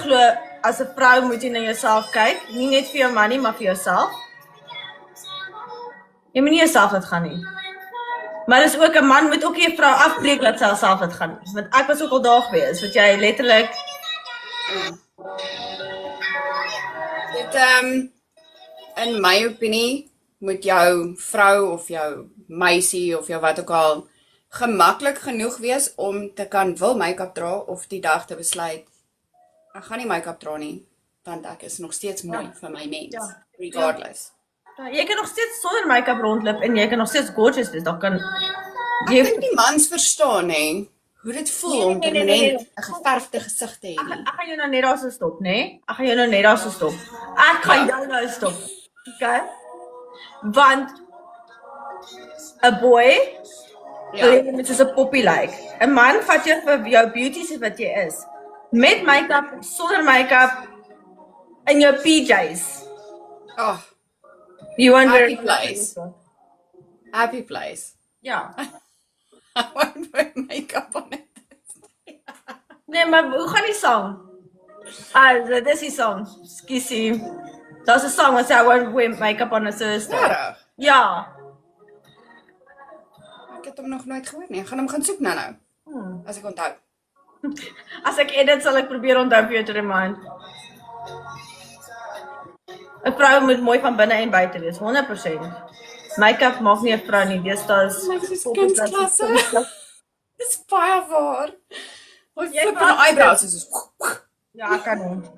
glo as 'n vrou moet jy na jouself kyk, nie net vir jou man nie, maar vir jouself. Jy moet nie jouself laat gaan nie. Maar dis ook 'n man moet ook nie 'n vrou afbreek dat sy haarself laat gaan nie. Want ek was ook al daar gewees, wat jy letterlik in my opinie moet jou vrou of jou meisie of jou wat ook al gemaklik genoeg wees om te kan wil make-up dra of die dag te besluit ek gaan nie make-up dra nie, want ek is nog steeds mooi vir my mens, regardless. Ja, jy kan nog steeds sonder make-up rondloop en jy kan nog steeds gorgeous wees. Dan kan Ek dink die mans verstaan, hè, hoe dit voel om permanent 'n geverfde gesig te hê. Ek gaan jou nou net daar so stop, né? Ek gaan jou nou net daar so stop. Ek gaan jou nou stop. Okay? Want 'n boy wil jy met soos 'n poppie lyk. 'n Man vat jou vir jou beauty soos wat jy is. Met make-up, sonder make-up, in jou PJs. Oh, You won't happy place. Happy place. Ja. I won't wear makeup on it. Nee, maar hoe gaan die song? Dit is die song. Skiesie. Daar's 'n song wat sê I won't wear makeup on a Thursday. Regtig? Ja. Ek het hom nog nooit gehoor nie. Ek gaan hom gaan soek nou. As ek onthou. As ek edit sal ek probeer onthou vir jou te remind. 'n Vrou moet mooi van binne en buite wees, 100%. Make-up maak nie 'n vrou nie. Deesdae is kunstklasse. Dis baie waar. Jy van eyebrows is Ja, ek kan nie.